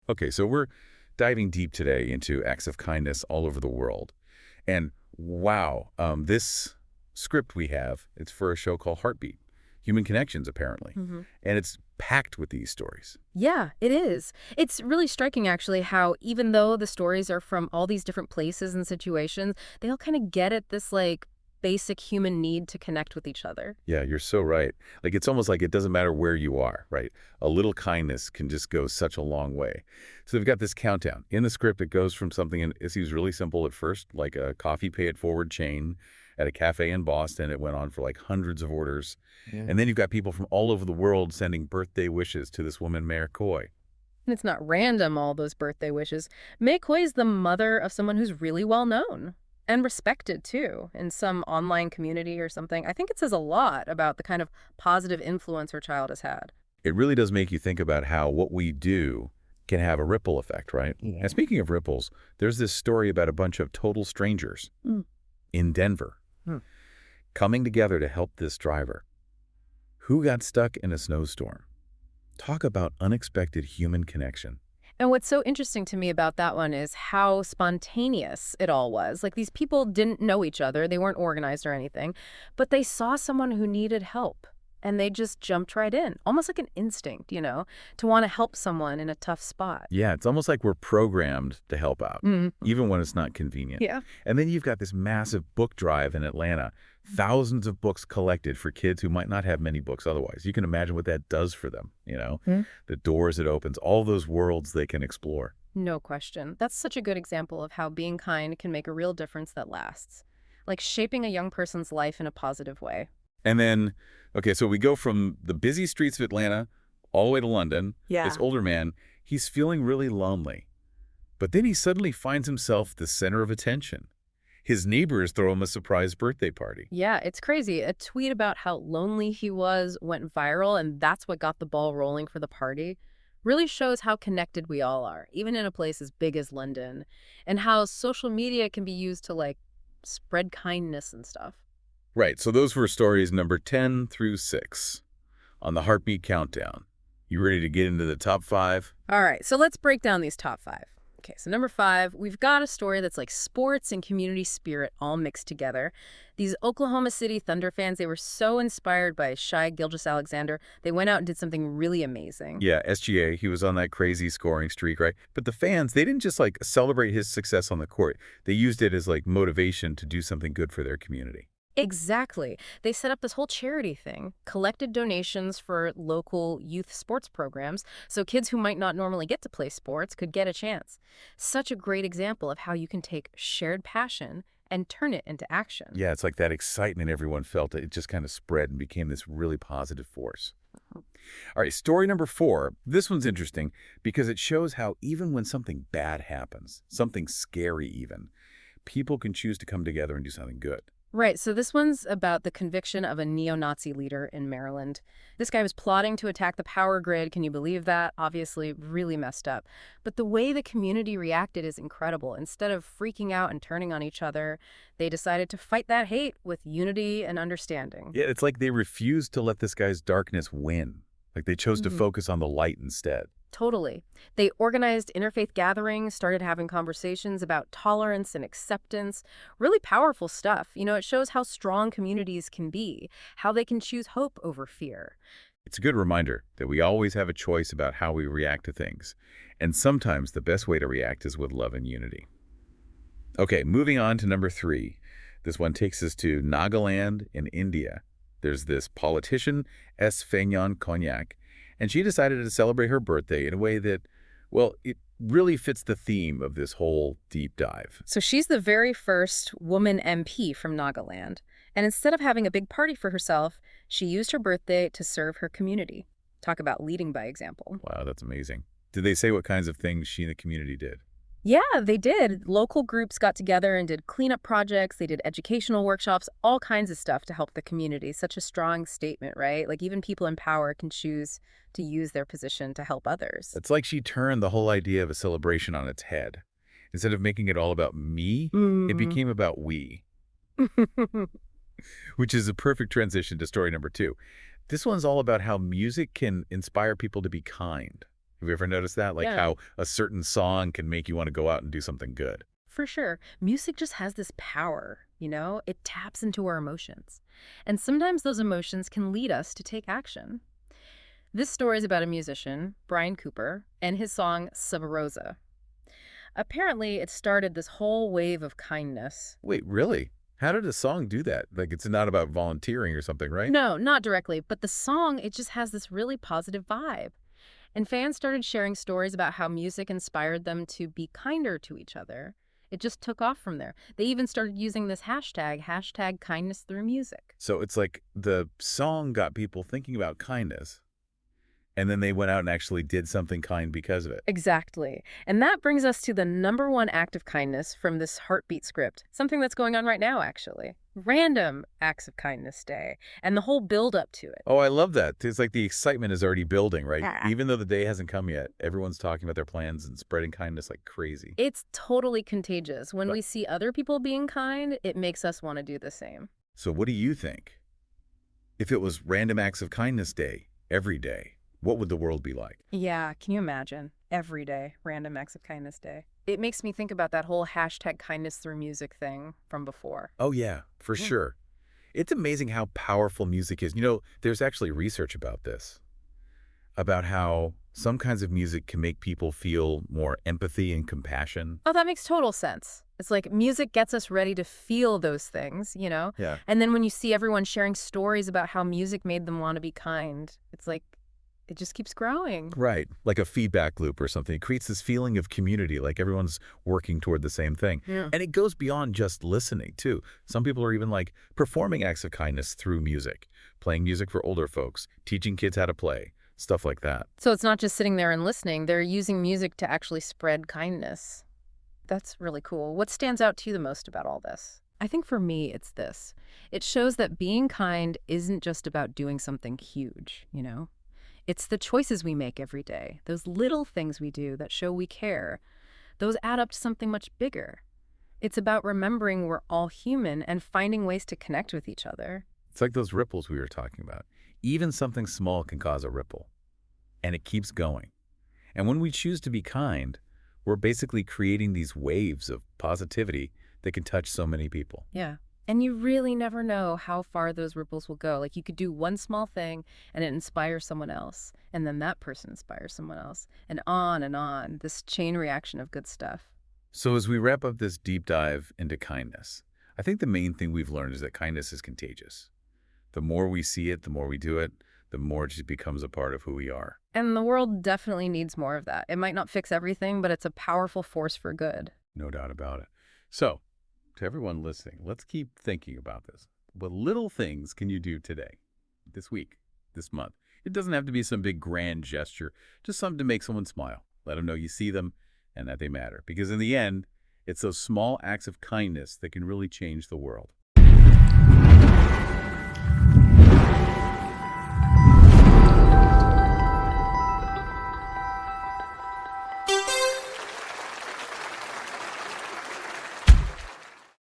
Okay, so we're diving deep today into acts of kindness all over the world. And wow, this script we have, it's for a show called Heartbeat, Human Connections, apparently. hmm And it's packed with these stories. Yeah, it is. It's really striking, actually, how even though the stories are from all these different places and situations, they all kind of get at this, like, basic human need to connect with each other. Yeah, you're so right. Like, it's almost like it doesn't matter where you are, right? A little kindness can just go such a long way. So they've got this countdown. In the script, it goes from something, and it seems really simple at first, like a coffee pay-it-forward chain at a cafe in Boston. It went on for like hundreds of orders. Yeah. And then you've got people from all over the world sending birthday wishes to this woman, Mae Koy. And it's not random, all those birthday wishes. Mae Koy is the mother of someone who's really well known and respected, too, in some online community or something. I think it says a lot about the kind of positive influence her child has had. It really does make you think about how what we do can have a ripple effect, right? Yeah. And speaking of ripples, there's this story about a bunch of total strangers Mm. in Denver Hmm. coming together to help this driver who got stuck in a snowstorm. Talk about unexpected human connection. And what's so interesting to me about that one is how spontaneous it all was. Like, these people didn't know each other, they weren't organized or anything, but they saw someone who needed help. And they just jumped right in, almost like an instinct, to want to help someone in a tough spot. Yeah, it's almost like we're programmed to help out, Mhm. even when it's not convenient. Yeah. And then you've got this massive book drive in Atlanta, thousands of books collected for kids who might not have many books otherwise. You can imagine what that does for them. Hmm. The doors it opens, all those worlds they can explore. No question. That's such a good example of how being kind can make a real difference that lasts, like shaping a young person's life in a positive way. And then, okay, so we go from the busy streets of Atlanta all the way to London. Yeah. This older man, he's feeling really lonely. But then he suddenly finds himself the center of attention. His neighbors throw him a surprise birthday party. Yeah, it's crazy. A tweet about how lonely he was went viral, and that's what got the ball rolling for the party. Really shows how connected we all are, even in a place as big as London, and how social media can be used to, like, spread kindness and stuff. Right, so those were stories number 10 through 6 on the Heartbeat Countdown. You ready to get into the top 5? All right, so let's break down these top 5. Okay, so number 5, we've got a story that's like sports and community spirit all mixed together. These Oklahoma City Thunder fans, they were so inspired by Shai Gilgeous-Alexander, they went out and did something really amazing. Yeah, SGA, he was on that crazy scoring streak, right? But the fans, they didn't just like celebrate his success on the court. They used it as like motivation to do something good for their community. Exactly. They set up this whole charity thing, collected donations for local youth sports programs, so kids who might not normally get to play sports could get a chance. Such a great example of how you can take shared passion and turn it into action. Yeah, it's like that excitement everyone felt. It just kind of spread and became this really positive force. All right, story number 4. This one's interesting because it shows how even when something bad happens, something scary even, people can choose to come together and do something good. Right, so this one's about the conviction of a neo-Nazi leader in Maryland. This guy was plotting to attack the power grid. Can you believe that? Obviously, really messed up. But the way the community reacted is incredible. Instead of freaking out and turning on each other, they decided to fight that hate with unity and understanding. Yeah, it's like they refused to let this guy's darkness win. Like they chose to focus on the light instead. Totally. They organized interfaith gatherings, started having conversations about tolerance and acceptance. Really powerful stuff. It shows how strong communities can be, how they can choose hope over fear. It's a good reminder that we always have a choice about how we react to things. And sometimes the best way to react is with love and unity. Okay, moving on to number 3. This one takes us to Nagaland in India. There's this politician, S. Fagnon Cognac, and she decided to celebrate her birthday in a way that, well, it really fits the theme of this whole deep dive. So she's the very first woman MP from Nagaland. And instead of having a big party for herself, she used her birthday to serve her community. Talk about leading by example. Wow, that's amazing. Did they say what kinds of things she and the community did? Yeah, they did. Local groups got together and did cleanup projects. They did educational workshops, all kinds of stuff to help the community. Such a strong statement, right? Like, even people in power can choose to use their position to help others. It's like she turned the whole idea of a celebration on its head. Instead of making it all about me, it became about we, which is a perfect transition to story number 2. This one's all about how music can inspire people to be kind. Have you ever noticed that? Like Yeah. how a certain song can make you want to go out and do something good. For sure. Music just has this power, you know? It taps into our emotions. And sometimes those emotions can lead us to take action. This story is about a musician, Brian Cooper, and his song Sub Rosa. Apparently, it started this whole wave of kindness. Wait, really? How did a song do that? Like, it's not about volunteering or something, right? No, not directly, but the song, it just has this really positive vibe. And fans started sharing stories about how music inspired them to be kinder to each other. It just took off from there. They even started using this hashtag, hashtag kindness through music. So it's like the song got people thinking about kindness, and then they went out and actually did something kind because of it. Exactly. And that brings us to the number one act of kindness from this heartbeat script, something that's going on right now, actually. Random Acts of Kindness Day, and the whole build up to it. Oh, I love that. It's like the excitement is already building, right? Yeah. Even though the day hasn't come yet, everyone's talking about their plans and spreading kindness like crazy. It's totally contagious. When Right. we see other people being kind, it makes us want to do the same. So what do you think? If it was Random Acts of Kindness Day every day, what would the world be like? Yeah, can you imagine? Every day, Random Acts of Kindness Day. It makes me think about that whole hashtag kindness through music thing from before. Oh, yeah, for Yeah. sure. It's amazing how powerful music is. You know, there's actually research about this, about how some kinds of music can make people feel more empathy and compassion. Oh, that makes total sense. It's like music gets us ready to feel those things, you know? Yeah. And then when you see everyone sharing stories about how music made them want to be kind, it's like it just keeps growing. Right, like a feedback loop or something. It creates this feeling of community, like everyone's working toward the same thing. Yeah. And it goes beyond just listening, too. Some people are even like performing acts of kindness through music, playing music for older folks, teaching kids how to play, stuff like that. So it's not just sitting there and listening, they're using music to actually spread kindness. That's really cool. What stands out to you the most about all this? I think for me, it's this. It shows that being kind isn't just about doing something huge, you know? It's the choices we make every day, those little things we do that show we care. Those add up to something much bigger. It's about remembering we're all human and finding ways to connect with each other. It's like those ripples we were talking about. Even something small can cause a ripple, and it keeps going. And when we choose to be kind, we're basically creating these waves of positivity that can touch so many people. Yeah. And you really never know how far those ripples will go. Like you could do one small thing and it inspires someone else. And then that person inspires someone else. And on, this chain reaction of good stuff. So as we wrap up this deep dive into kindness, I think the main thing we've learned is that kindness is contagious. The more we see it, the more we do it, the more it just becomes a part of who we are. And the world definitely needs more of that. It might not fix everything, but it's a powerful force for good. No doubt about it. So, to everyone listening, let's keep thinking about this. What little things can you do today, this week, this month? It doesn't have to be some big grand gesture, just something to make someone smile. Let them know you see them and that they matter. Because in the end, it's those small acts of kindness that can really change the world.